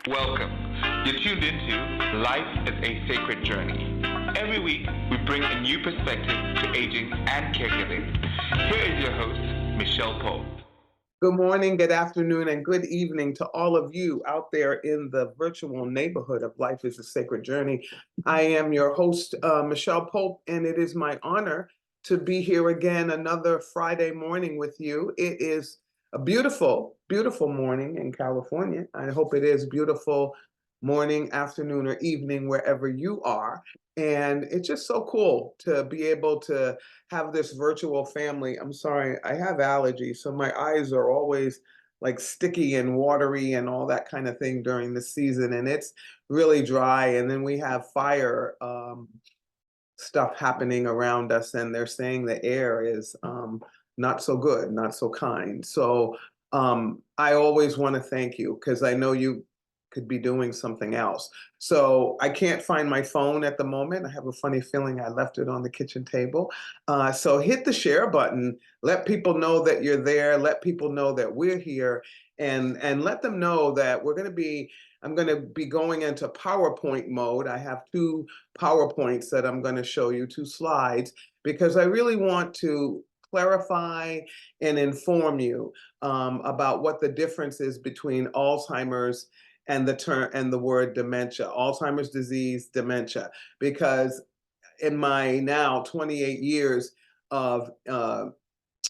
Welcome. You're tuned into Life is a Sacred Journey. Every week, we bring a new perspective to aging and caregiving. Here is your host, Micheal Pope. Good morning, good afternoon, and good evening to all of you out there in the virtual neighborhood of Life is a Sacred Journey. I am your host, Micheal Pope, and it is my honor to be here again another Friday morning with you. It is a beautiful, beautiful morning in California. I hope it is beautiful morning, afternoon, or evening wherever you are. And it's just so cool to be able to have this virtual family. I'm sorry, I have allergies, so my eyes are always like sticky and watery and all that kind of thing during the season. And it's really dry. And then we have fire stuff happening around us, and they're saying the air is not so good, not so kind. So I always want to thank you because I know you could be doing something else. So I can't find my phone at the moment. I have a funny feeling I left it on the kitchen table. So hit the share button. Let people know that you're there. Let people know that we're here, and let them know that I'm going to be going into PowerPoint mode. I have two PowerPoints that I'm going to show you, two slides, because I really want to clarify and inform you about what the difference is between Alzheimer's and the word dementia, Alzheimer's disease, dementia, because in my now 28 years of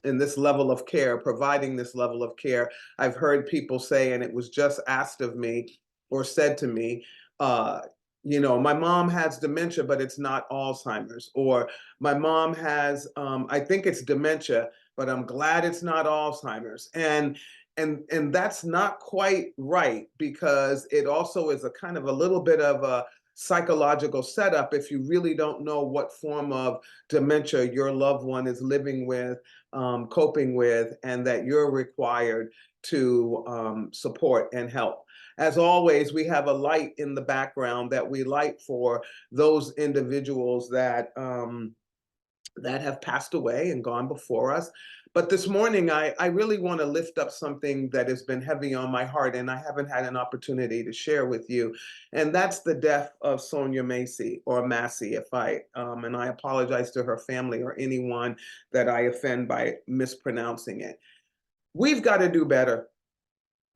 in this level of care, providing this level of care, I've heard people say, and it was just asked of me or said to me, my mom has dementia, but it's not Alzheimer's, or my mom has, I think it's dementia, but I'm glad it's not Alzheimer's. And that's not quite right, because it also is a kind of a little bit of a psychological setup if you really don't know what form of dementia your loved one is living with, coping with, and that you're required to support and help. As always, we have a light in the background that we light for those individuals that have passed away and gone before us. But this morning, I really want to lift up something that has been heavy on my heart, and I haven't had an opportunity to share with you. And that's the death of Sonia Macy, or Massey, and I apologize to her family or anyone that I offend by mispronouncing it. We've got to do better.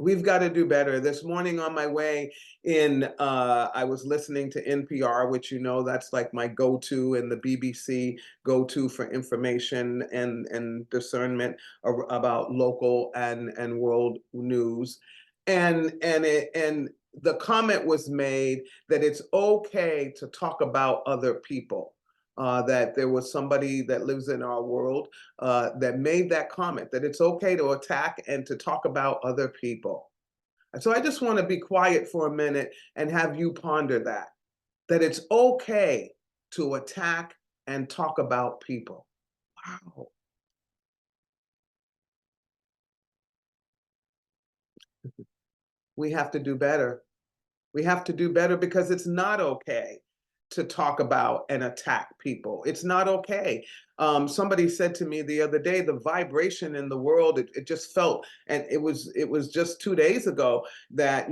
We've got to do better. This morning on my way in, I was listening to NPR, which that's like my go-to, and the BBC go-to for information and discernment about local and world news. And the comment was made that it's okay to talk about other people. That there was somebody that lives in our world that made that comment, that it's okay to attack and to talk about other people. And so I just want to be quiet for a minute and have you ponder that it's okay to attack and talk about people. Wow. We have to do better. We have to do better, because it's not okay to talk about and attack people. It's not okay. Somebody said to me the other day, the vibration in the world, it just felt, and it was just 2 days ago that,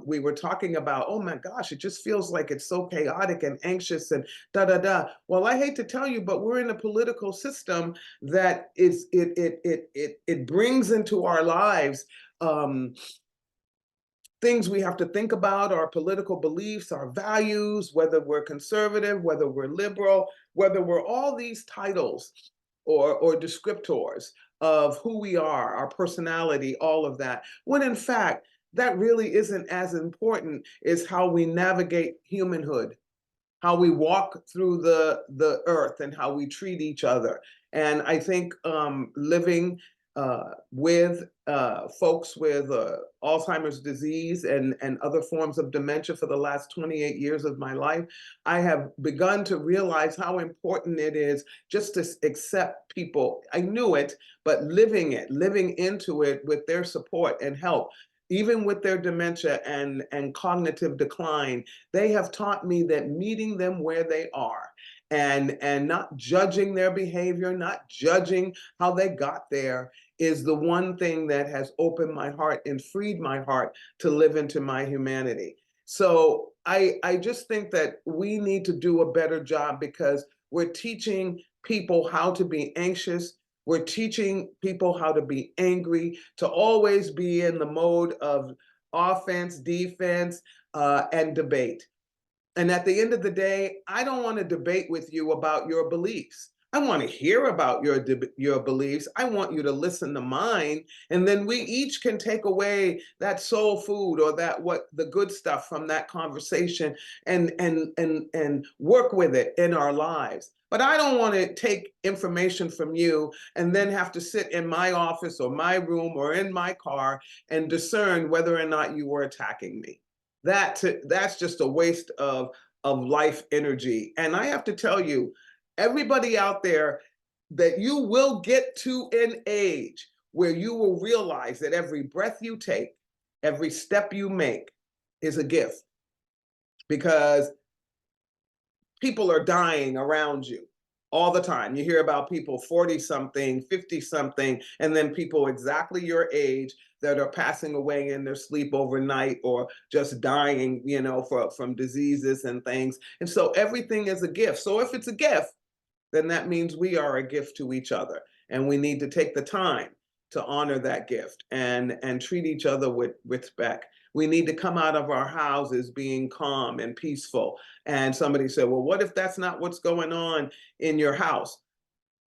we were talking about, oh my gosh, it just feels like it's so chaotic and anxious and da da da. Well, I hate to tell you, but we're in a political system that it brings into our lives things we have to think about, our political beliefs, our values, whether we're conservative, whether we're liberal, whether we're all these titles or descriptors of who we are, our personality, all of that, when in fact, that really isn't as important as how we navigate humanhood, how we walk through the earth, and how we treat each other. And I think living with folks with Alzheimer's disease and other forms of dementia for the last 28 years of my life, I have begun to realize how important it is just to accept people. I knew it, but living into it with their support and help, even with their dementia and cognitive decline, they have taught me that meeting them where they are and not judging their behavior, not judging how they got there, is the one thing that has opened my heart and freed my heart to live into my humanity. So I just think that we need to do a better job, because we're teaching people how to be anxious. We're teaching people how to be angry, to always be in the mode of offense, defense, and debate. And at the end of the day, I don't want to debate with you about your beliefs. I want to hear about your beliefs. I want you to listen to mine, and then we each can take away that soul food, or that what the good stuff from that conversation, and work with it in our lives. But I don't want to take information from you and then have to sit in my office or my room or in my car and discern whether or not you were attacking me. That's just a waste of life energy. And I have to tell you, everybody out there, that you will get to an age where you will realize that every breath you take, every step you make is a gift, because people are dying around you all the time. You hear about people 40 something, 50 something, and then people exactly your age that are passing away in their sleep overnight, or just dying, from diseases and things. And so everything is a gift. So if it's a gift, then that means we are a gift to each other. And we need to take the time to honor that gift and treat each other with respect. We need to come out of our houses being calm and peaceful. And somebody said, well, what if that's not what's going on in your house?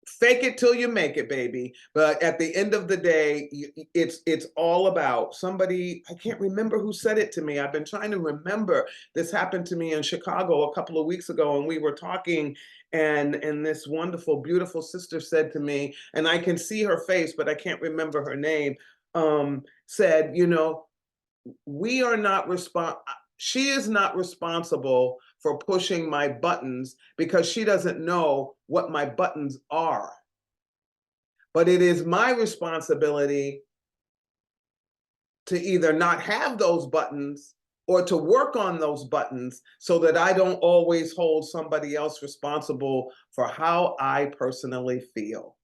Fake it till you make it, baby. But at the end of the day, it's all about somebody. I can't remember who said it to me. I've been trying to remember. This happened to me in Chicago a couple of weeks ago, and we were talking, and this wonderful, beautiful sister said to me, and I can see her face, but I can't remember her name, said, we are not she is not responsible for pushing my buttons, because she doesn't know what my buttons are. But it is my responsibility to either not have those buttons, or to work on those buttons, so that I don't always hold somebody else responsible for how I personally feel.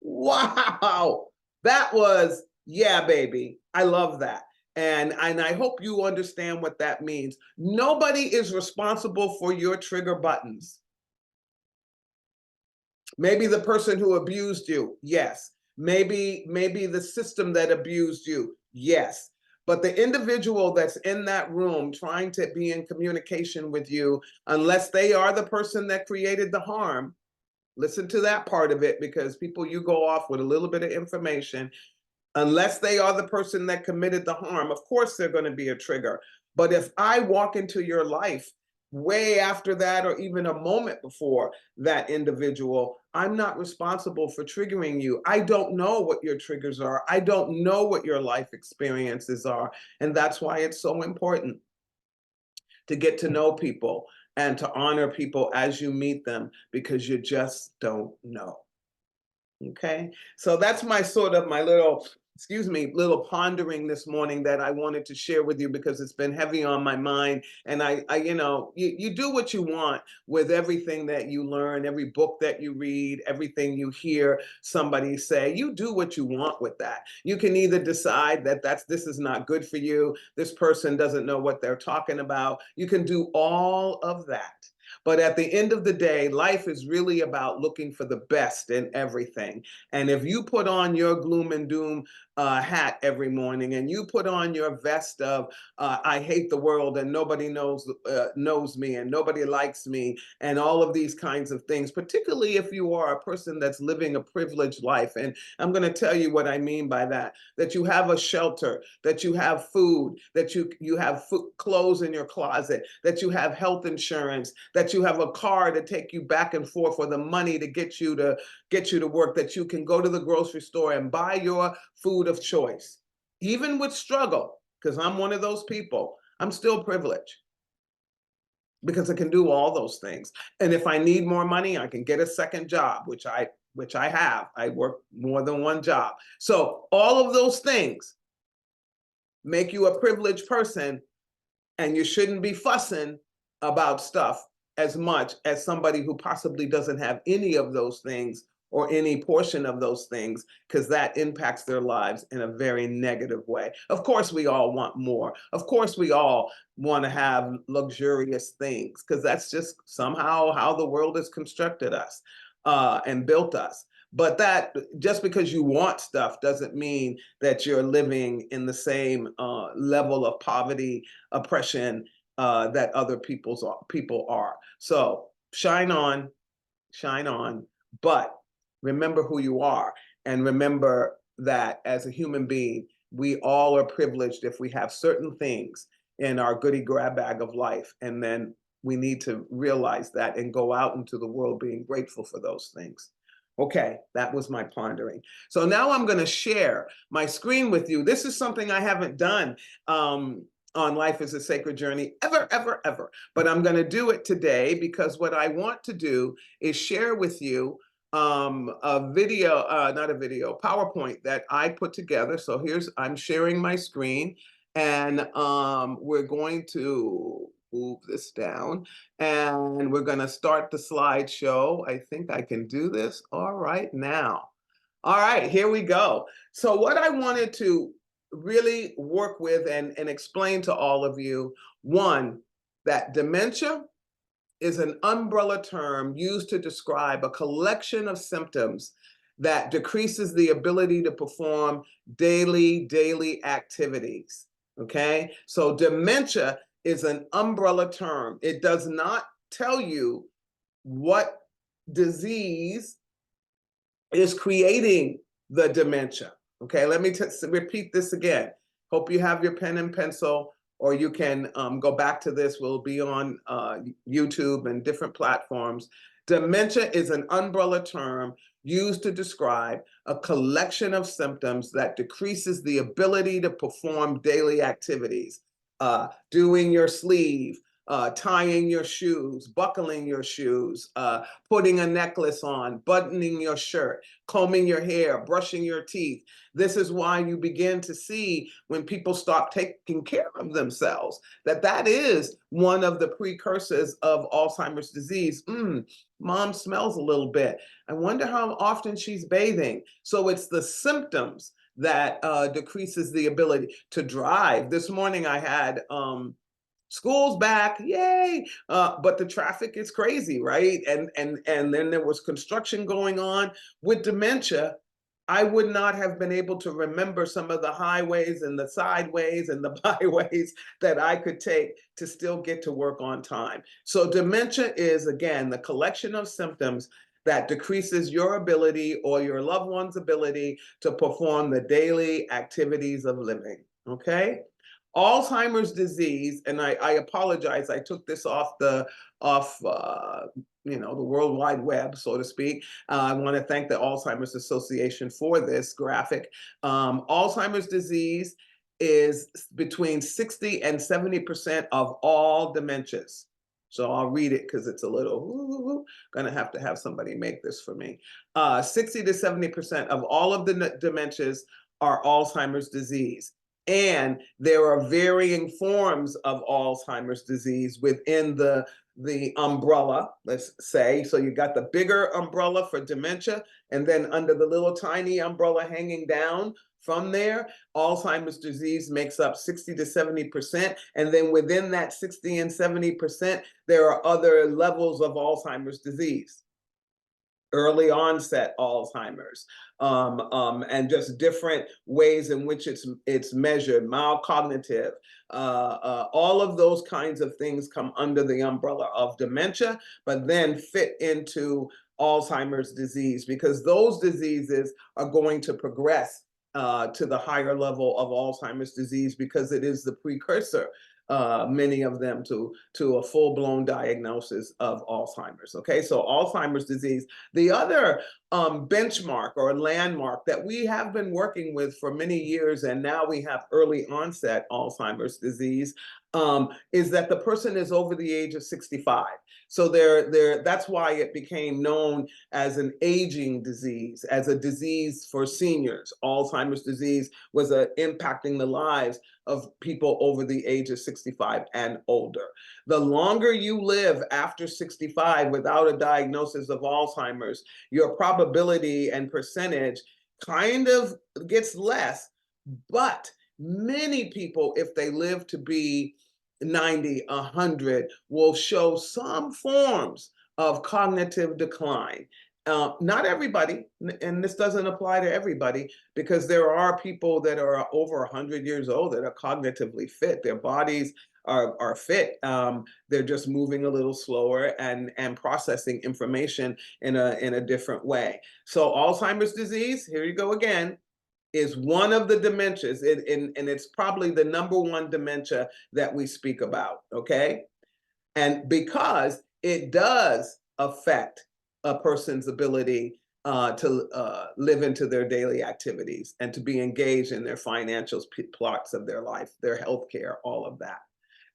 Wow. That was, yeah, baby. I love that. And I hope you understand what that means. Nobody is responsible for your trigger buttons. Maybe the person who abused you, yes. Maybe the system that abused you, yes. But the individual that's in that room trying to be in communication with you, unless they are the person that created the harm, listen to that part of it, because people, you go off with a little bit of information. Unless they are the person that committed the harm, of course they're going to be a trigger. But if I walk into your life way after that, or even a moment before that individual, I'm not responsible for triggering you. I don't know what your triggers are. I don't know what your life experiences are. And that's why it's so important to get to know people and to honor people as you meet them, because you just don't know. Okay, so that's my little pondering this morning that I wanted to share with you, because it's been heavy on my mind. And you do what you want with everything that you learn, every book that you read, everything you hear somebody say. You do what you want with that. You can either decide that this is not good for you, this person doesn't know what they're talking about. You can do all of that. But at the end of the day, life is really about looking for the best in everything. And if you put on your gloom and doom hat every morning, and you put on your vest of I hate the world, and nobody knows me, and nobody likes me, and all of these kinds of things, particularly if you are a person that's living a privileged life. And I'm going to tell you what I mean by that you have a shelter, that you have food, that you have clothes in your closet, that you have health insurance, that you have a car to take you back and forth, for the money to get you to work, that you can go to the grocery store and buy your food of choice, even with struggle, because I'm one of those people. I'm still privileged, because I can do all those things. And if I need more money, I can get a second job, which I have. I work more than one job. So all of those things make you a privileged person, and you shouldn't be fussing about stuff as much as somebody who possibly doesn't have any of those things or any portion of those things, because that impacts their lives in a very negative way. Of course, we all want more. Of course, we all want to have luxurious things, because that's just somehow how the world has constructed us and built us. But that just because you want stuff doesn't mean that you're living in the same level of poverty, oppression that other people are. So shine on, but remember who you are, and remember that as a human being, we all are privileged if we have certain things in our goodie grab bag of life, and then we need to realize that and go out into the world being grateful for those things. Okay, that was my pondering. So now I'm going to share my screen with you. This is something I haven't done on Life is a Sacred Journey ever. But I'm going to do it today, because what I want to do is share with you a video, not a video, PowerPoint that I put together. So I'm sharing my screen, and we're going to move this down, and we're going to start the slideshow. I think I can do this. All right, now. All right, here we go. So what I wanted to really work with and explain to all of you, one, that dementia is an umbrella term used to describe a collection of symptoms that decreases the ability to perform daily activities. Okay, so dementia is an umbrella term. It does not tell you what disease is creating the dementia. Okay, let me repeat this again. Hope you have your pen and pencil, or you can go back to this. We'll be on YouTube and different platforms. Dementia is an umbrella term used to describe a collection of symptoms that decreases the ability to perform daily activities. Doing your sleeve, tying your shoes, buckling your shoes, putting a necklace on, buttoning your shirt, combing your hair, brushing your teeth. This is why you begin to see, when people stop taking care of themselves, that is one of the precursors of Alzheimer's disease. Mom smells a little bit. I wonder how often she's bathing. So it's the symptoms that decreases the ability to drive. This morning I had school's back, yay! But the traffic is crazy, right? And then there was construction going on. With dementia, I would not have been able to remember some of the highways and the sideways and the byways that I could take to still get to work on time. So dementia is, again, the collection of symptoms that decreases your ability or your loved one's ability to perform the daily activities of living, okay? Alzheimer's disease, and I apologize, I took this off the World Wide Web, so to speak. I want to thank the Alzheimer's Association for this graphic. Alzheimer's disease is between 60 and 70% of all dementias. So I'll read it because it's a little, gonna have to have somebody make this for me. 60 to 70% of all of the dementias are Alzheimer's disease. And there are varying forms of Alzheimer's disease within the umbrella, let's say. So you got the bigger umbrella for dementia, and then under the little tiny umbrella hanging down from there, Alzheimer's disease makes up 60 to 70%. And then within that 60 and 70%, there are other levels of Alzheimer's disease. Early onset Alzheimer's, and just different ways in which it's measured, mild cognitive, all of those kinds of things come under the umbrella of dementia, but then fit into Alzheimer's disease, because those diseases are going to progress to the higher level of Alzheimer's disease, because it is the precursor, many of them, to a full-blown diagnosis of Alzheimer's. Okay, so Alzheimer's disease. The other benchmark or landmark that we have been working with for many years, and now we have early onset Alzheimer's disease, is that the person is over the age of 65. So that's why it became known as an aging disease, as a disease for seniors. Alzheimer's disease was impacting the lives of people over the age of 65. 65 and older. The longer you live after 65 without a diagnosis of Alzheimer's, your probability and percentage kind of gets less, but many people, if they live to be 90, 100, will show some forms of cognitive decline. Not everybody, and this doesn't apply to everybody, because there are people that are over 100 years old that are cognitively fit. Their bodies are fit. They're just moving a little slower and processing information in a different way. So Alzheimer's disease, here you go again, is one of the dementias, and it's probably the number one dementia that we speak about, okay? And because it does affect a person's ability to live into their daily activities and to be engaged in their financial plots of their life, their healthcare, all of that.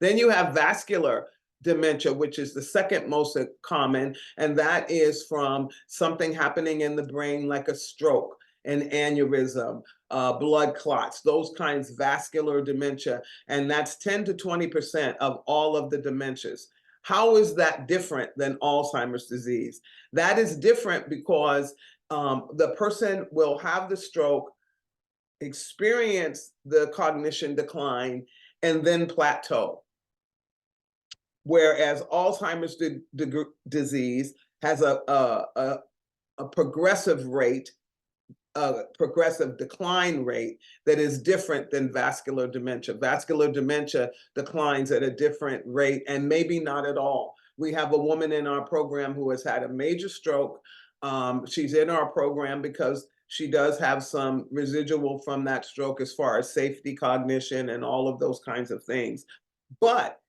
Then you have vascular dementia, which is the second most common, and that is from something happening in the brain like a stroke, an aneurysm, blood clots, those kinds, vascular dementia, and that's 10 to 20% of all of the dementias. How is that different than Alzheimer's disease? That is different because the person will have the stroke, experience the cognition decline, and then plateau. Whereas Alzheimer's disease has a progressive rate, a progressive decline rate that is different than vascular dementia. Vascular dementia declines at a different rate and maybe not at all. We have a woman in our program who has had a major stroke. She's in our program because she does have some residual from that stroke as far as safety, cognition, and all of those kinds of things. But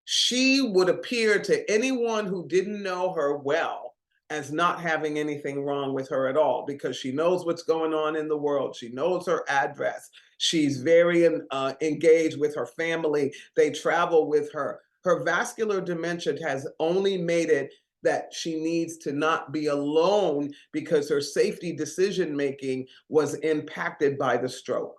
she would appear to anyone who didn't know her well as not having anything wrong with her at all, because she knows what's going on in the world. She knows her address. She's very engaged with her family. They travel with her. Her vascular dementia has only made it that she needs to not be alone because her safety decision-making was impacted by the stroke.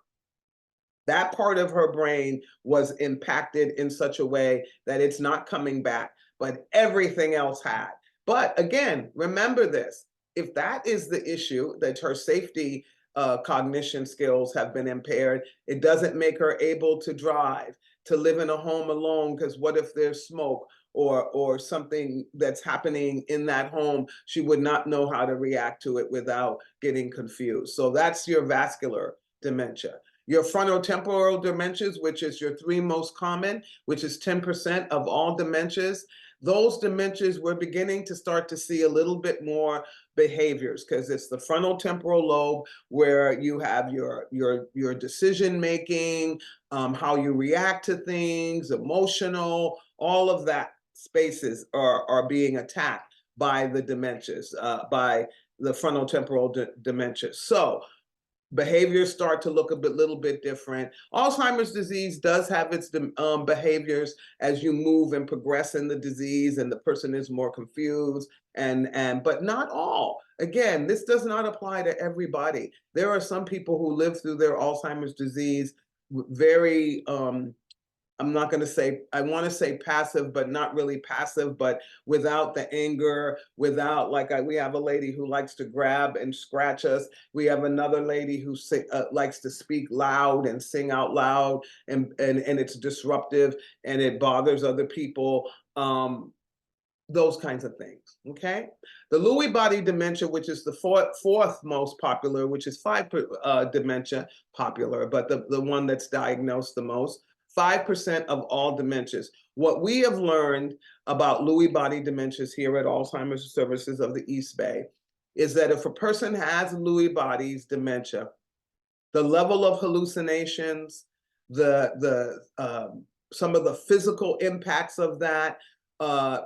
That part of her brain was impacted in such a way that it's not coming back, but everything else had. But again, remember this, if that is the issue, that her safety cognition skills have been impaired, it doesn't make her able to drive, to live in a home alone, because what if there's smoke or something that's happening in that home? She would not know how to react to it without getting confused. So that's your vascular dementia. Your frontotemporal dementias, which is your three most common, which is 10% of all dementias, those dementias, we're beginning to start to see a little bit more behaviors, because it's the frontal temporal lobe where you have your decision making, how you react to things, emotional, all of that spaces are being attacked by the dementias, by the frontal temporal dementia. So behaviors start to look a little bit different. Alzheimer's disease does have its behaviors as you move and progress in the disease, and the person is more confused, but not all. Again, this does not apply to everybody. There are some people who live through their Alzheimer's disease very, I'm not going to say, I want to say passive, but not really passive, but without the anger, without, we have a lady who likes to grab and scratch us. We have another lady who likes to speak loud and sing out loud, and it's disruptive and it bothers other people. Those kinds of things, okay? The Lewy body dementia, which is the fourth most popular, which is 5 dementia popular, but the one that's diagnosed the most, 5% of all dementias. What we have learned about Lewy body dementias here at Alzheimer's Services of the East Bay is that if a person has Lewy body's dementia, the level of hallucinations, some of the physical impacts of that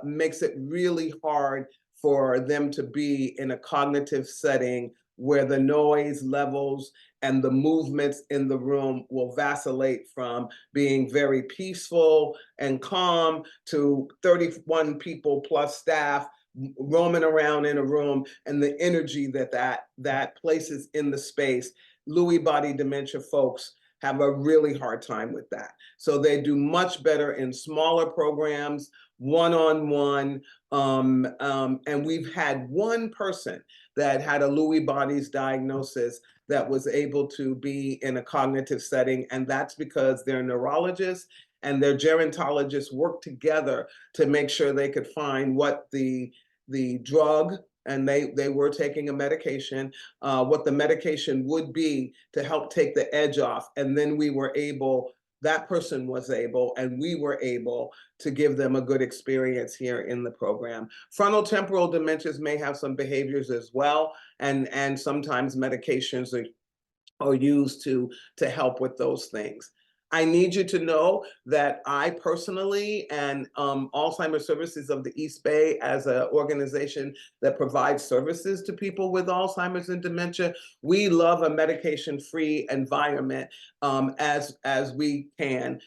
makes it really hard for them to be in a cognitive setting where the noise levels and the movements in the room will vacillate from being very peaceful and calm to 31 people plus staff roaming around in a room, and the energy that places in the space. Lewy body dementia folks have a really hard time with that. So they do much better in smaller programs, one-on-one. And we've had one person that had a Lewy bodies diagnosis that was able to be in a cognitive setting, and that's because their neurologists and their gerontologists worked together to make sure they could find what the drug, and they were taking a medication, what the medication would be to help take the edge off. And then that person was able, and we were able to give them a good experience here in the program. Frontotemporal dementias may have some behaviors as well, and sometimes medications are used to help with those things. I need you to know that I personally and Alzheimer's Services of the East Bay, as an organization that provides services to people with Alzheimer's and dementia, we love a medication-free environment as we can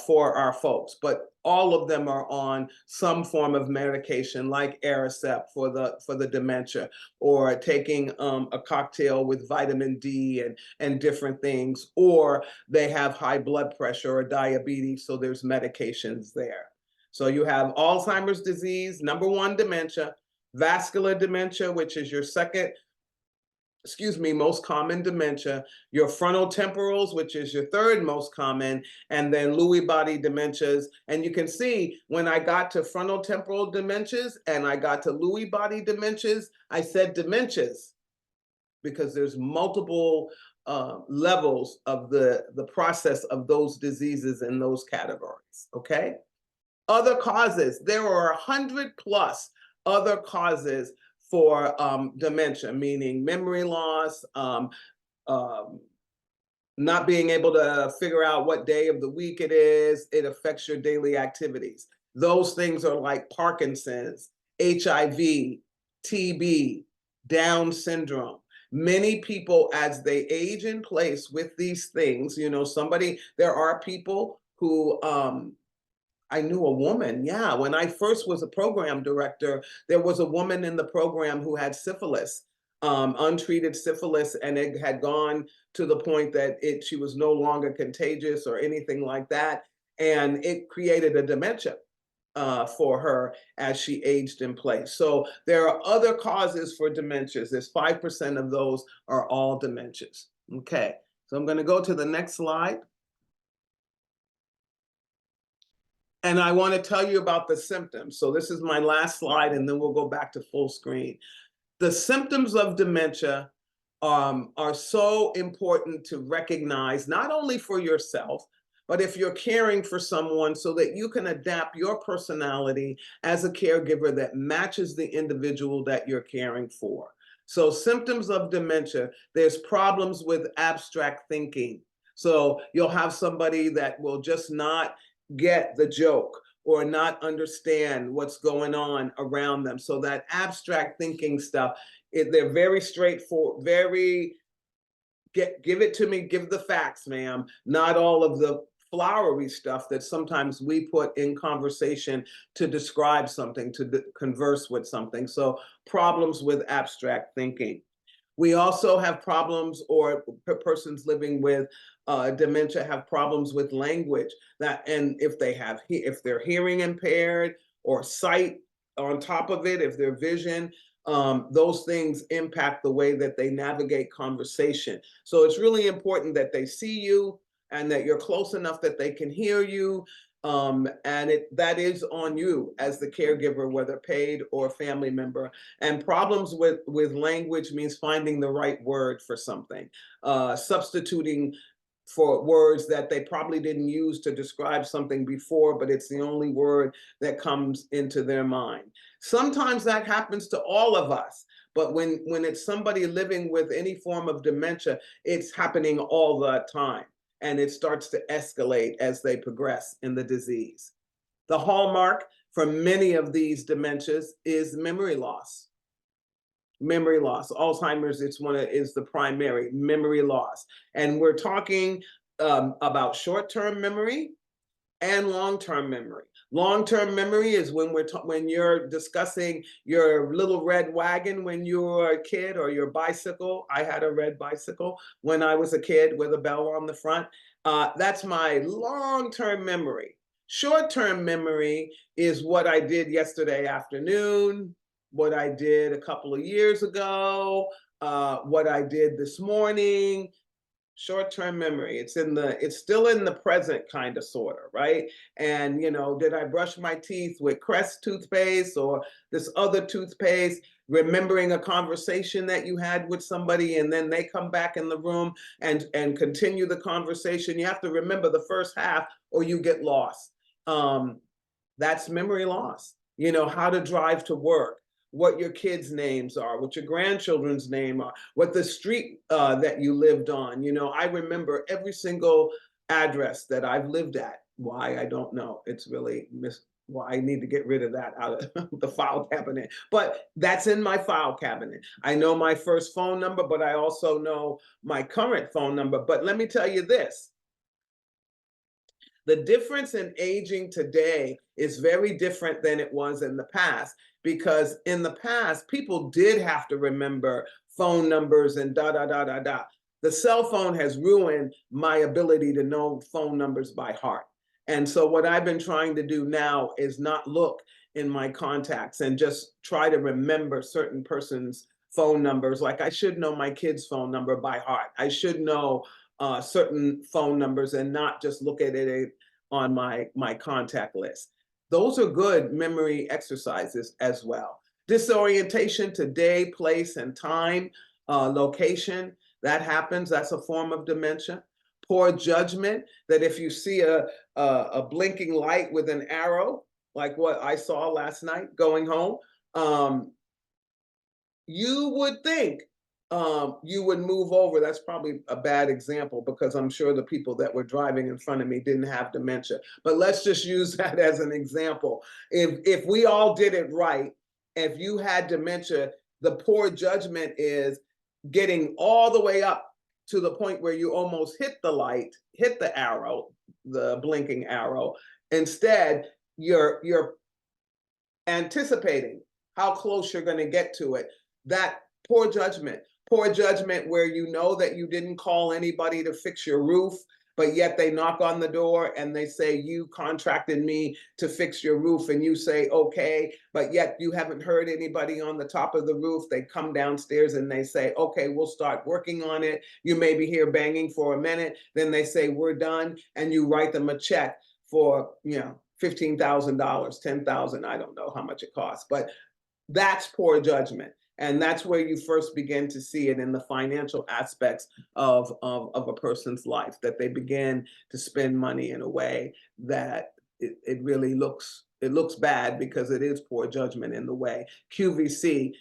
for our folks. But all of them are on some form of medication, like ASEB for the dementia, or taking a cocktail with vitamin D and different things, or they have high blood pressure or diabetes, so there's medications there. So you have Alzheimer's disease, number one, dementia, vascular dementia, which is your second most common dementia, your frontotemporals, which is your third most common, and then Lewy body dementias. And you can see when I got to frontotemporal dementias and I got to Lewy body dementias, I said dementias because there's multiple levels of the process of those diseases in those categories, okay? Other causes, there are 100 plus other causes for dementia, meaning memory loss, not being able to figure out what day of the week it is. It affects your daily activities. Those things are like Parkinson's, HIV, TB, Down syndrome. Many people, as they age in place with these things, there are people who, I knew a woman, when I first was a program director, there was a woman in the program who had syphilis, untreated syphilis, and it had gone to the point that she was no longer contagious or anything like that. And it created a dementia for her as she aged in place. So there are other causes for dementias. There's 5% of those are all dementias. Okay, so I'm going to go to the next slide. And I want to tell you about the symptoms. So this is my last slide, and then we'll go back to full screen. The symptoms of dementia are so important to recognize, not only for yourself, but if you're caring for someone, so that you can adapt your personality as a caregiver that matches the individual that you're caring for. So symptoms of dementia, there's problems with abstract thinking. So you'll have somebody that will just not get the joke or not understand what's going on around them. So that abstract thinking stuff, they're very straightforward, give it to me, give the facts, ma'am, not all of the flowery stuff that sometimes we put in conversation to describe something, to converse with something. So problems with abstract thinking. We also have problems, or persons living with dementia have problems with language, and if they're hearing impaired or sight on top of it, if their vision, those things impact the way that they navigate conversation. So it's really important that they see you and that you're close enough that they can hear you. And that is on you as the caregiver, whether paid or family member. And problems with language means finding the right word for something, substituting for words that they probably didn't use to describe something before, but it's the only word that comes into their mind. Sometimes that happens to all of us, but when it's somebody living with any form of dementia, it's happening all the time. And it starts to escalate as they progress in the disease. The hallmark for many of these dementias is memory loss. Memory loss. Alzheimer's, is the primary memory loss. And we're talking about short-term memory and long-term memory. Long-term memory is when you're discussing your little red wagon when you were a kid, or your bicycle. I had a red bicycle when I was a kid with a bell on the front. That's my long-term memory. Short-term memory is what I did yesterday afternoon, what I did a couple of years ago, what I did this morning. Short-term memory, it's still in the present, kind of, sort of, right? And did I brush my teeth with Crest toothpaste or this other toothpaste? Remembering a conversation that you had with somebody, and then they come back in the room and continue the conversation. You have to remember the first half or you get lost. That's memory loss. How to drive to work, what your kids' names are, what your grandchildren's name are, what the street that you lived on. I remember every single address that I've lived at. Why, I don't know. It's really well, I need to get rid of that out of the file cabinet. But that's in my file cabinet. I know my first phone number, but I also know my current phone number. But let me tell you this. The difference in aging today is very different than it was in the past, because in the past, people did have to remember phone numbers and da, da, da, da, da. The cell phone has ruined my ability to know phone numbers by heart. And so what I've been trying to do now is not look in my contacts and just try to remember certain persons' phone numbers. Like, I should know my kid's phone number by heart. I should know certain phone numbers and not just look at it on my contact list. Those are good memory exercises as well. Disorientation to day, place, and time, location, that happens. That's a form of dementia. Poor judgment, that if you see a blinking light with an arrow, like what I saw last night going home, you would think you would move over. That's probably a bad example, because I'm sure the people that were driving in front of me didn't have dementia. But let's just use that as an example. If we all did it right, if you had dementia, the poor judgment is getting all the way up to the point where you almost hit the light, hit the arrow, the blinking arrow. Instead, you're anticipating how close you're going to get to it. That poor judgment where you know that you didn't call anybody to fix your roof, but yet they knock on the door and they say, you contracted me to fix your roof, and you say, okay, but yet you haven't heard anybody on the top of the roof. They come downstairs and they say, okay, we'll start working on it. You may be here banging for a minute. Then they say, we're done. And you write them a check for, $15,000, $10,000. I don't know how much it costs, but that's poor judgment. And that's where you first begin to see it in the financial aspects of a person's life, that they begin to spend money in a way that it really looks bad, because it is poor judgment in the way. QVC,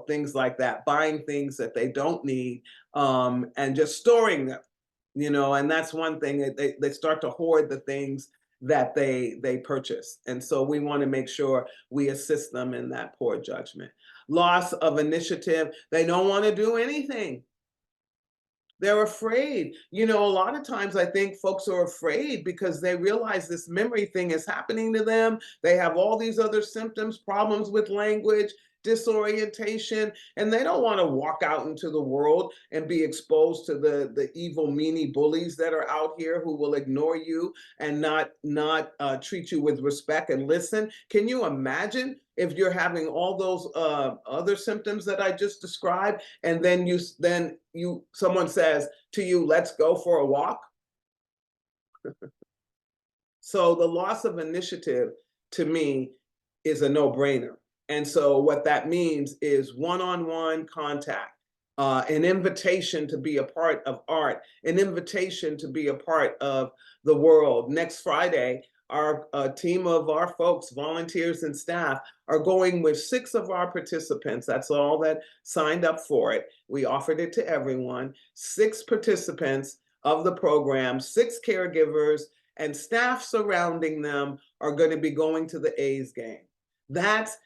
things like that, buying things that they don't need, and just storing them, and that's one thing. They start to hoard the things that they purchase. And so we want to make sure we assist them in that poor judgment. Loss of initiative. They don't want to do anything. They're afraid. A lot of times I think folks are afraid because they realize this memory thing is happening to them. They have all these other symptoms, problems with language, disorientation, and they don't want to walk out into the world and be exposed to the evil, meanie bullies that are out here who will ignore you and not treat you with respect and listen. Can you imagine if you're having all those other symptoms that I just described, and then someone says to you, let's go for a walk? So the loss of initiative, to me, is a no-brainer. And so what that means is one-on-one contact, an invitation to be a part of art, an invitation to be a part of the world. Next Friday, our team of our folks, volunteers and staff, are going with 6 of our participants. That's all that signed up for it. We offered it to everyone. 6 participants of the program, 6 caregivers, and staff surrounding them are going to be going to the A's game. That's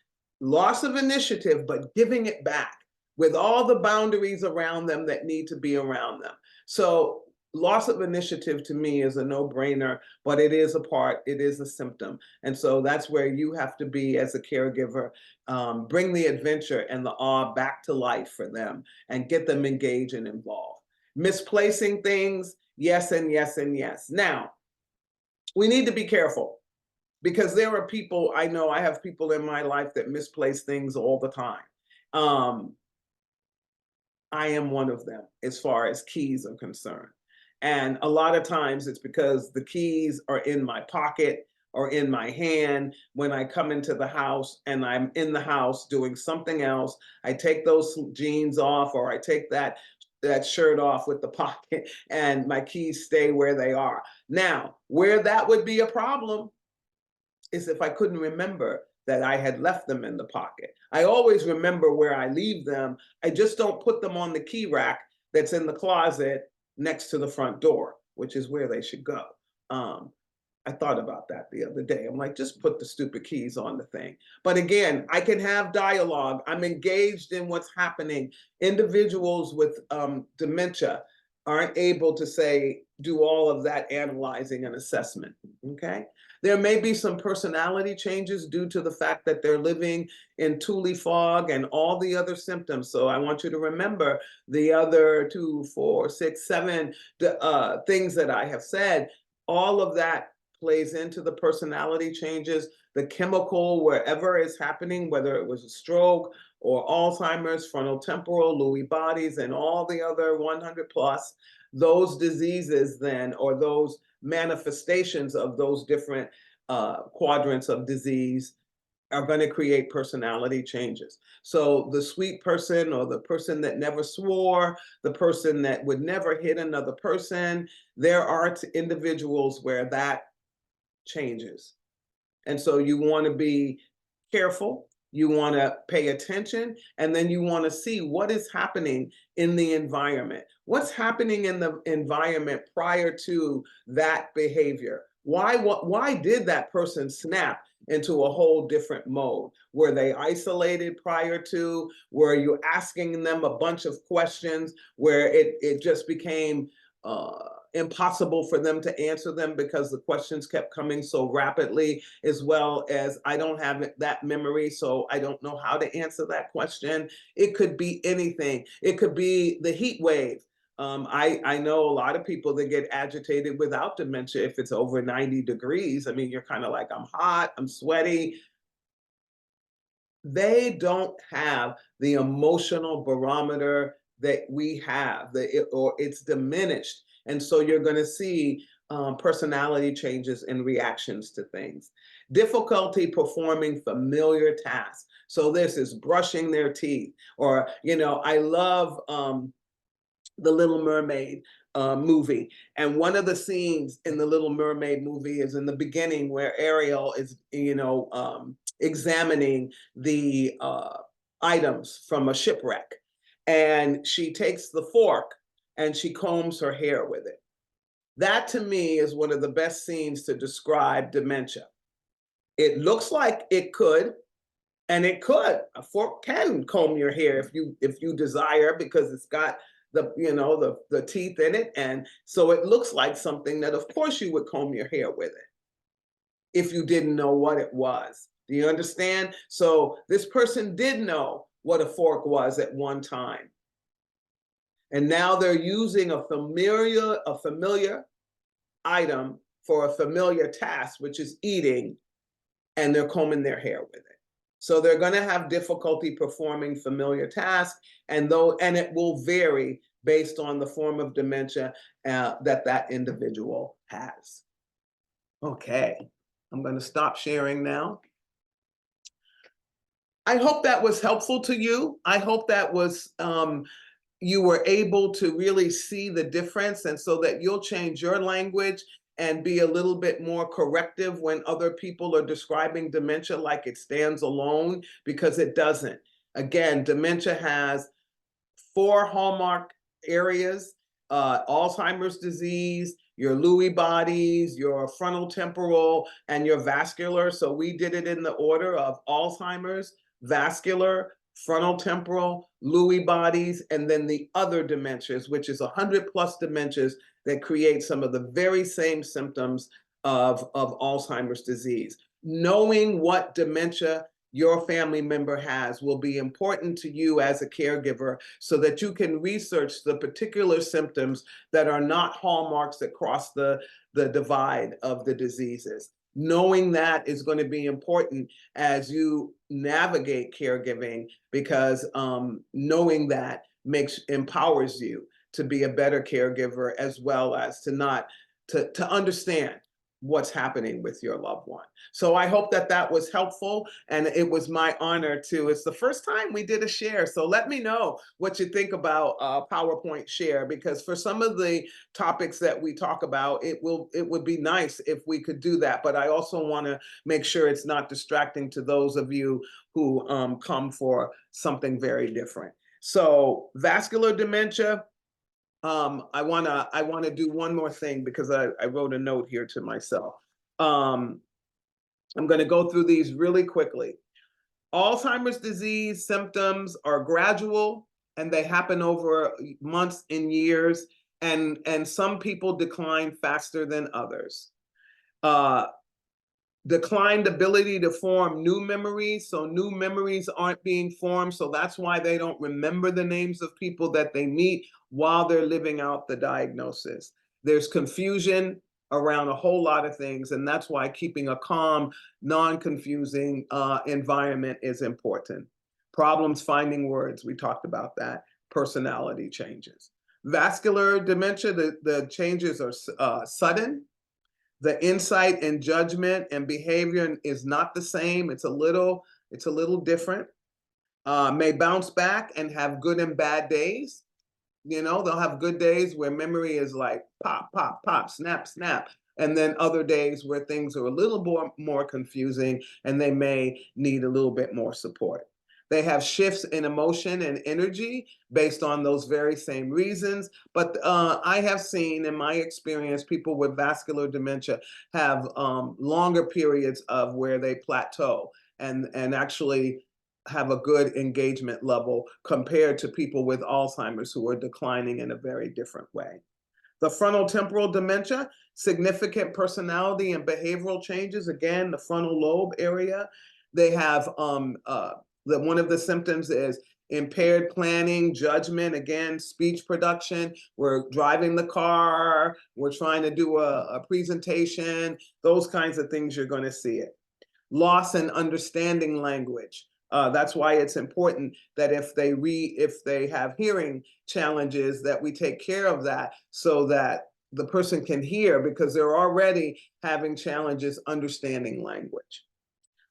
loss of initiative, but giving it back with all the boundaries around them that need to be around them. So loss of initiative to me is a no-brainer, but it is a symptom. And so that's where you have to be as a caregiver, bring the adventure and the awe back to life for them and get them engaged and involved. Misplacing things, yes and yes and yes. Now, we need to be careful because there are people, I know I have people in my life that misplace things all the time. I am one of them as far as keys are concerned. And a lot of times it's because the keys are in my pocket or in my hand when I come into the house and I'm in the house doing something else. I take those jeans off or I take that shirt off with the pocket and my keys stay where they are. Now, where that would be a problem is if I couldn't remember that I had left them in the pocket. I always remember where I leave them. I just don't put them on the key rack that's in the closet next to the front door, which is where they should go. I thought about that the other day. I'm like, just put the stupid keys on the thing. But again, I can have dialogue. I'm engaged in what's happening. Individuals with dementia aren't able to do all of that analyzing and assessment, okay? There may be some personality changes due to the fact that they're living in Thule fog and all the other symptoms. So I want you to remember the other 2, 4, 6, 7 things that I have said. All of that plays into the personality changes, the chemical, wherever it's happening, whether it was a stroke or Alzheimer's, frontotemporal, Lewy bodies, and all the other 100 plus, those diseases then, or those manifestations of those different quadrants of disease are going to create personality changes. So the sweet person or the person that never swore, the person that would never hit another person, there are individuals where that changes. And so you want to be careful, you want to pay attention, and then you want to see what is happening in the environment. What's happening in the environment prior to that behavior? Why did that person snap into a whole different mode? Were they isolated prior to? Were you asking them a bunch of questions where it just became impossible for them to answer them because the questions kept coming so rapidly, as well as I don't have that memory, so I don't know how to answer that question. It could be anything. It could be the heat wave. I know a lot of people that get agitated without dementia if it's over 90 degrees. I mean, you're kind of like, I'm hot, I'm sweaty. They don't have the emotional barometer that we have, or it's diminished. And so you're going to see personality changes and reactions to things. Difficulty performing familiar tasks. So this is brushing their teeth, or, I love the Little Mermaid movie. And one of the scenes in the Little Mermaid movie is in the beginning where Ariel is, examining the items from a shipwreck. And she takes the fork and she combs her hair with it. That to me is one of the best scenes to describe dementia. It looks like it could, and it could. A fork can comb your hair if you desire, because it's got the teeth in it, and so it looks like something that of course you would comb your hair with it if you didn't know what it was. Do you understand? So this person did know what a fork was at one time. And now they're using a familiar item for a familiar task, which is eating, and they're combing their hair with it. So they're going to have difficulty performing familiar tasks, and it will vary based on the form of dementia that individual has. Okay, I'm going to stop sharing now. I hope that was helpful to you. I hope that was you were able to really see the difference, and so that you'll change your language and be a little bit more corrective when other people are describing dementia like it stands alone, because it doesn't. Again, dementia has 4 hallmark areas: Alzheimer's disease, your Lewy bodies, your frontal temporal, and your vascular. So we did it in the order of Alzheimer's, vascular, frontal temporal, Lewy bodies, and then the other dementias, which is 100 plus dementias that create some of the very same symptoms of Alzheimer's disease. Knowing what dementia your family member has will be important to you as a caregiver so that you can research the particular symptoms that are not hallmarks that cross the divide of the diseases. Knowing that is going to be important as you navigate caregiving, because knowing that empowers you to be a better caregiver, as well as to understand what's happening with your loved one. So I hope that was helpful, and it was my honor to. It's the first time we did a share, so let me know what you think about PowerPoint share, because for some of the topics that we talk about, it would be nice if we could do that, but I also want to make sure it's not distracting to those of you who come for something very different. So vascular dementia. I wanna do one more thing, because I wrote a note here to myself. I'm gonna go through these really quickly. Alzheimer's disease symptoms are gradual, and they happen over months and years, and some people decline faster than others. Declined ability to form new memories. So new memories aren't being formed. So that's why they don't remember the names of people that they meet while they're living out the diagnosis. There's confusion around a whole lot of things. And that's why keeping a calm, non-confusing environment is important. Problems finding words. We talked about that. Personality changes. Vascular dementia, the changes are sudden. The insight and judgment and behavior is not the same. It's a little different. May bounce back and have good and bad days. You know, they'll have good days where memory is like pop, pop, pop, snap, snap. And then other days where things are a little more confusing, and they may need a little bit more support. They have shifts in emotion and energy based on those very same reasons. But I have seen in my experience, people with vascular dementia have longer periods of where they plateau and actually have a good engagement level compared to people with Alzheimer's, who are declining in a very different way. The frontal temporal dementia, significant personality and behavioral changes. Again, the frontal lobe area. They have one of the symptoms is impaired planning, judgment, again, speech production. We're driving the car, we're trying to do a presentation, those kinds of things, you're going to see it. Loss in understanding language. That's why it's important that if they have hearing challenges, that we take care of that so that the person can hear, because they're already having challenges understanding language.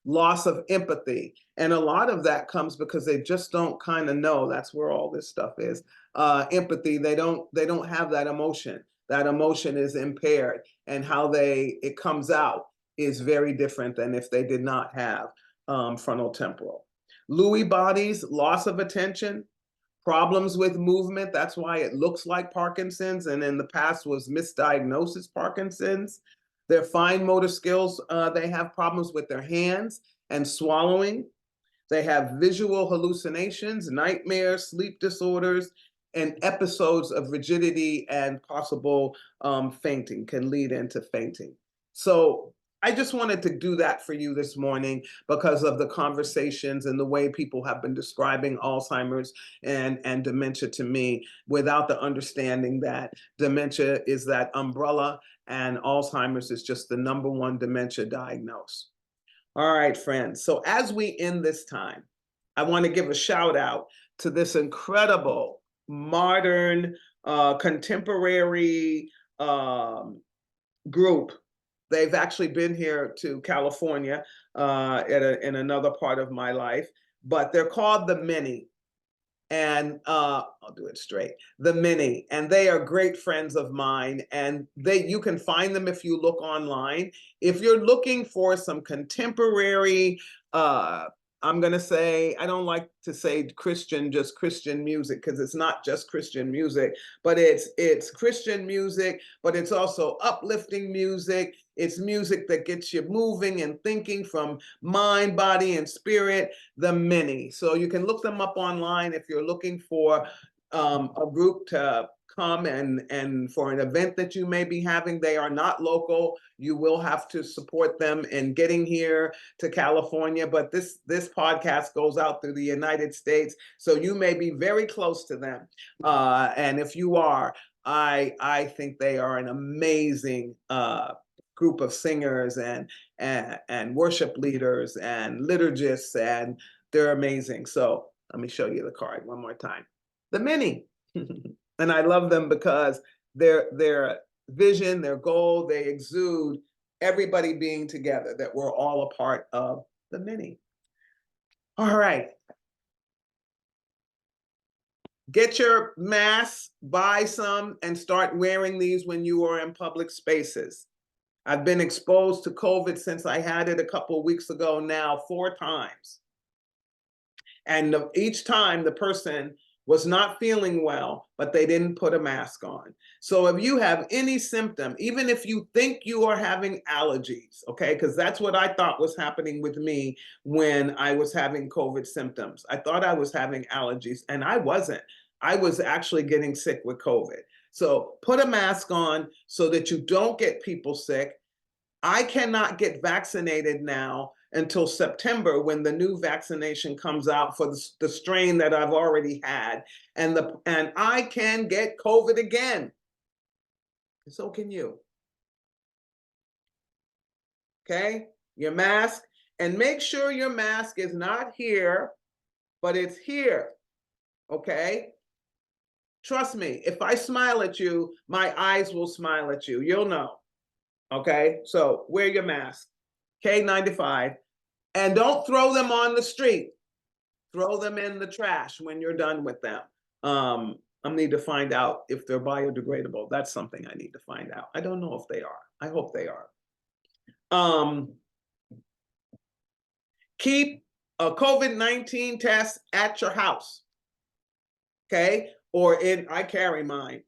Loss of empathy. And a lot of that comes because they just don't kind of know. That's where all this stuff is. Empathy, they don't have that emotion. That emotion is impaired, and how it comes out is very different than if they did not have frontal temporal. Lewy bodies, loss of attention, problems with movement. That's why it looks like Parkinson's, and in the past was misdiagnosed as Parkinson's. Their fine motor skills, they have problems with their hands and swallowing. They have visual hallucinations, nightmares, sleep disorders, and episodes of rigidity and possible fainting, can lead into fainting. So I just wanted to do that for you this morning because of the conversations and the way people have been describing Alzheimer's and dementia to me, without the understanding that dementia is that umbrella and Alzheimer's is just the #1 dementia diagnosed. All right, friends. So as we end this time, I want to give a shout out to this incredible, modern, contemporary group. They've actually been here to California in another part of my life, but they're called The Many. And I'll do it straight. The Many, and they are great friends of mine, and you can find them if you look online. If you're looking for some contemporary, I'm going to say, I don't like to say just Christian music, because it's not just Christian music, but it's Christian music, but it's also uplifting music. It's music that gets you moving and thinking from mind, body, and spirit. The Many. So you can look them up online if you're looking for a group to come and for an event that you may be having. They are not local. You will have to support them in getting here to California, but this podcast goes out through the United States, so you may be very close to them. And if you are, I think they are an amazing group of singers and worship leaders and liturgists, and they're amazing. So let me show you the card one more time. The Mini. And I love them because their vision, their goal, they exude everybody being together, that we're all a part of the Mini. All right. Get your masks, buy some, and start wearing these when you are in public spaces. I've been exposed to COVID since I had it a couple of weeks ago now 4 times. And each time the person was not feeling well, but they didn't put a mask on. So if you have any symptom, even if you think you are having allergies, okay, because that's what I thought was happening with me when I was having COVID symptoms. I thought I was having allergies, and I wasn't. I was actually getting sick with COVID. So put a mask on so that you don't get people sick. I cannot get vaccinated now until September, when the new vaccination comes out for the strain that I've already had, and I can get COVID again. So can you. Okay, your mask, and make sure your mask is not here, but it's here. Okay, trust me, if I smile at you, my eyes will smile at you. You'll know. Okay, so wear your mask. K95. And don't throw them on the street. Throw them in the trash when you're done with them. I need to find out if they're biodegradable. That's something I need to find out. I don't know if they are. I hope they are. Keep a COVID-19 test at your house. Okay? Or I carry mine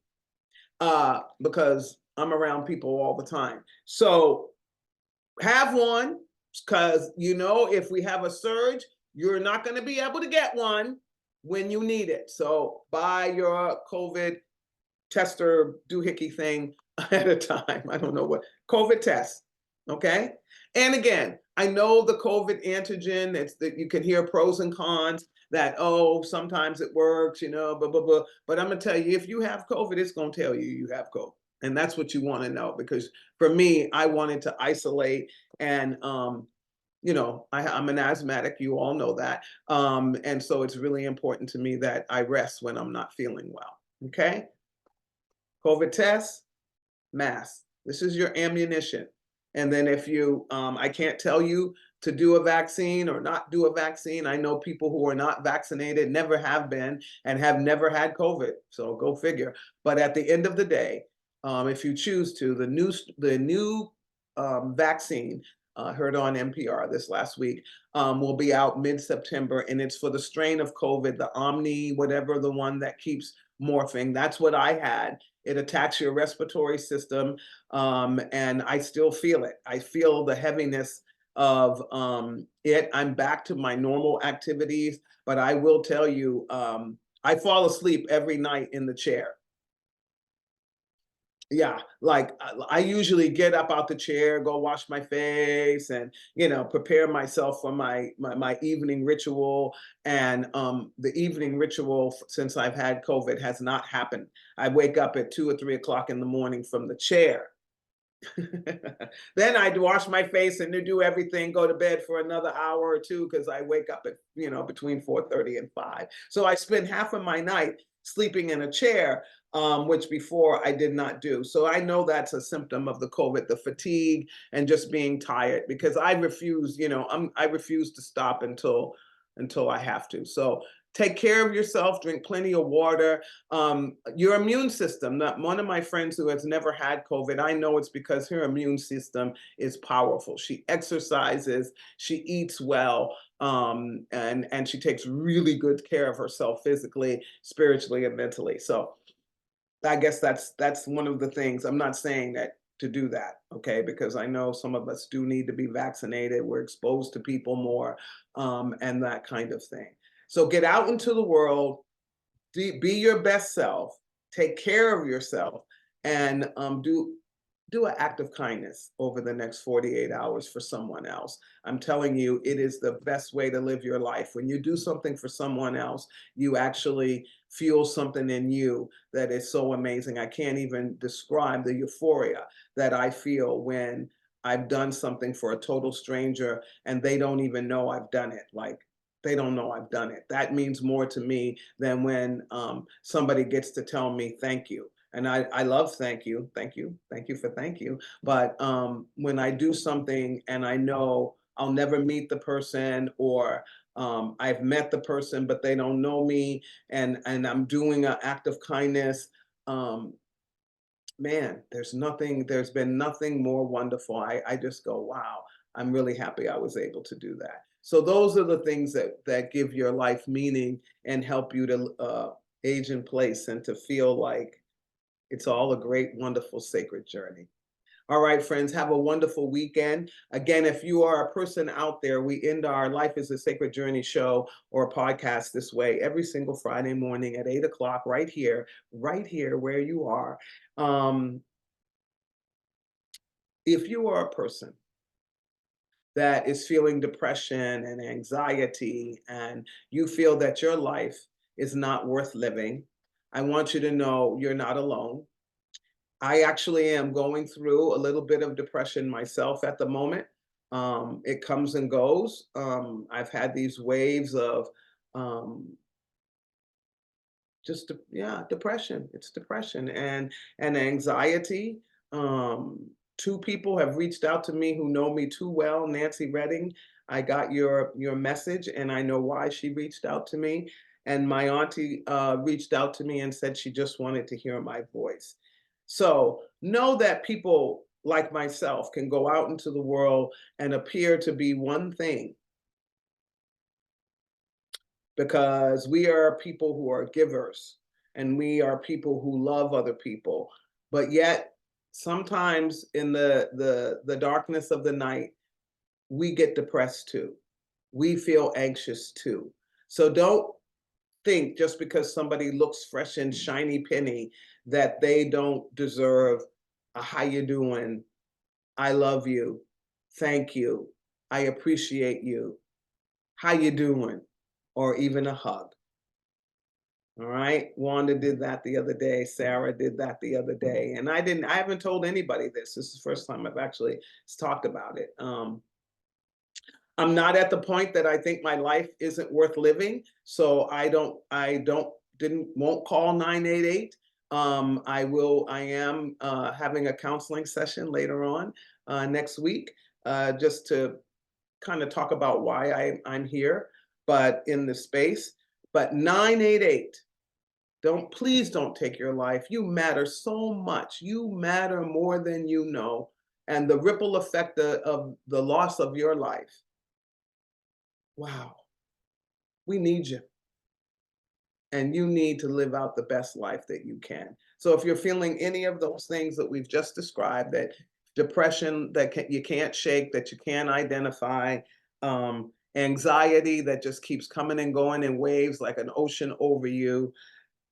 because I'm around people all the time. So have one, because if we have a surge, you're not going to be able to get one when you need it. So buy your COVID tester doohickey thing at a time. I don't know what COVID test. Okay. And again, I know the COVID antigen, it's that you can hear pros and cons, that, sometimes it works, blah, blah, blah. But I'm going to tell you, if you have COVID, it's going to tell you you have COVID. And that's what you want to know, because for me, I wanted to isolate, and I'm an asthmatic, you all know that. And so it's really important to me that I rest when I'm not feeling well. Okay. COVID test, mask. This is your ammunition. And then if I can't tell you to do a vaccine or not do a vaccine. I know people who are not vaccinated, never have been, and have never had COVID. So go figure. But at the end of the day, if you choose to, the new vaccine, heard on NPR this last week, will be out mid-September, and it's for the strain of COVID, the Omni, whatever, the one that keeps morphing. That's what I had. It attacks your respiratory system, and I still feel it. I feel the heaviness of it. I'm back to my normal activities, but I will tell you, I fall asleep every night in the chair. Yeah, like I usually get up out the chair, go wash my face, and prepare myself for my evening ritual. And the evening ritual, since I've had COVID, has not happened. I wake up at 2 or 3 o'clock in the morning from the chair. Then I'd wash my face and do everything, go to bed for another hour or two, because I wake up at between 4:30 and 5. So I spend half of my night sleeping in a chair, which before I did not do. So I know that's a symptom of the COVID, the fatigue and just being tired, because I refuse, I refuse to stop until I have to. So take care of yourself, drink plenty of water. Your immune system, one of my friends who has never had COVID, I know it's because her immune system is powerful. She exercises, she eats well, and she takes really good care of herself physically, spiritually, and mentally. So I guess that's one of the things. I'm not saying that to do that, okay? Because I know some of us do need to be vaccinated. We're exposed to people more, and that kind of thing. So get out into the world, be your best self, take care of yourself, and do an act of kindness over the next 48 hours for someone else. I'm telling you, it is the best way to live your life. When you do something for someone else, you actually feel something in you that is so amazing. I can't even describe the euphoria that I feel when I've done something for a total stranger and they don't even know I've done it. Like, they don't know I've done it. That means more to me than when somebody gets to tell me thank you. And I love thank you for thank you. But when I do something and I know I'll never meet the person, or I've met the person but they don't know me, and I'm doing an act of kindness, um, man, there's been nothing more wonderful. I just go, wow, I'm really happy I was able to do that. So those are the things that give your life meaning and help you to age in place and to feel like it's all a great, wonderful, sacred journey. All right, friends, have a wonderful weekend. Again, if you are a person out there, we end our Life is a Sacred Journey show or podcast this way every single Friday morning at 8 o'clock, right here where you are. If you are a person that is feeling depression and anxiety, and you feel that your life is not worth living, I want you to know you're not alone. I actually am going through a little bit of depression myself at the moment. It comes and goes. I've had these waves of um, yeah, depression. It's depression and anxiety. Um, Two people have reached out to me who know me too well. Nancy Redding, I got your message, and I know why she reached out to me. And my auntie reached out to me and said she just wanted to hear my voice. So know that people like myself can go out into the world and appear to be one thing, because we are people who are givers and we are people who love other people. But yet, sometimes in the darkness of the night, we get depressed too. We feel anxious too. So don't think just because somebody looks fresh and shiny penny that they don't deserve a how you doing, I love you, thank you, I appreciate you, how you doing, or even a hug. All right. Wanda did that the other day. Sarah did that the other day. And I haven't told anybody this. This is the first time I've actually talked about it. I'm not at the point that I think my life isn't worth living. So won't call 988. I am having a counseling session later on next week, just to kind of talk about why I'm here, but in the space. But 988. Please don't take your life. You matter so much. You matter more than you know. And the ripple effect of the loss of your life. Wow. We need you. And you need to live out the best life that you can. So if you're feeling any of those things that we've just described, that depression that you can't shake, that you can't identify, anxiety that just keeps coming and going in waves like an ocean over you,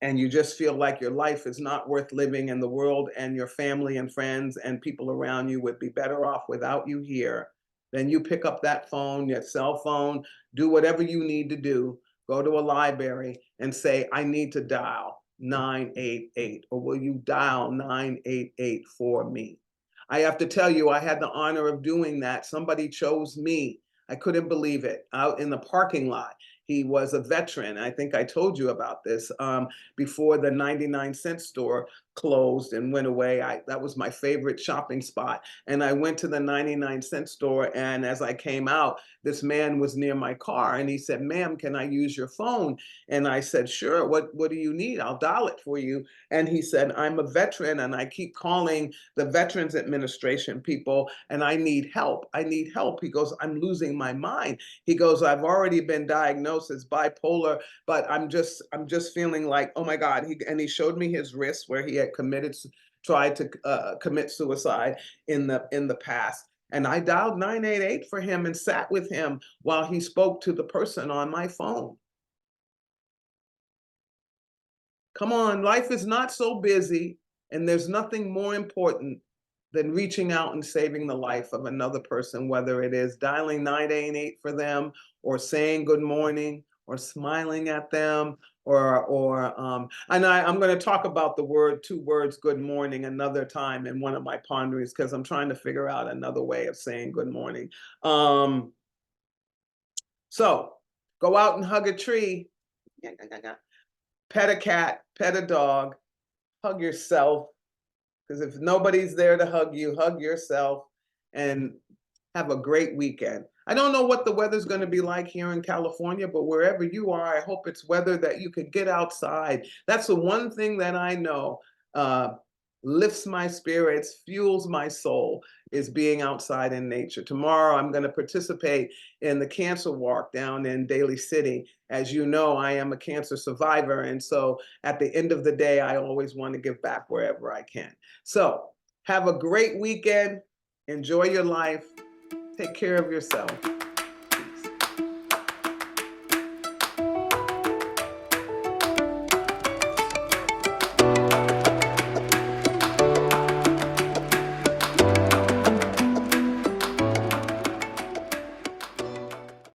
and you just feel like your life is not worth living, and the world and your family and friends and people around you would be better off without you here, then you pick up that phone, your cell phone, do whatever you need to do, go to a library and say, I need to dial 988, or will you dial 988 for me? I have to tell you, I had the honor of doing that. Somebody chose me. I couldn't believe it, out in the parking lot. He was a veteran. I think I told you about this. Before the 99-cent store closed and went away, that was my favorite shopping spot. And I went to the 99-cent store, and as I came out, this man was near my car, and he said, ma'am, can I use your phone? And I said, sure, what do you need? I'll dial it for you. And he said, I'm a veteran, and I keep calling the Veterans Administration people, and I need help. I need help. He goes, I'm losing my mind. He goes, I've already been diagnosed as bipolar, but I'm just feeling like, oh my God. And he showed me his wrist where he had tried to commit suicide in the past. And I dialed 988 for him and sat with him while he spoke to the person on my phone. Come on, life is not so busy, and there's nothing more important than reaching out and saving the life of another person, whether it is dialing 988 for them, or saying good morning, or smiling at them, and I'm going to talk about the two words, good morning, another time in one of my ponderings, because I'm trying to figure out another way of saying good morning. So go out and hug a tree, pet a cat, pet a dog, hug yourself, because if nobody's there to hug you, hug yourself, and have a great weekend. I don't know what the weather's going to be like here in California, but wherever you are, I hope it's weather that you could get outside. That's the one thing that I know lifts my spirits, fuels my soul, is being outside in nature. Tomorrow, I'm going to participate in the cancer walk down in Daly City. As you know, I am a cancer survivor. And so at the end of the day, I always want to give back wherever I can. So have a great weekend. Enjoy your life. Take care of yourself.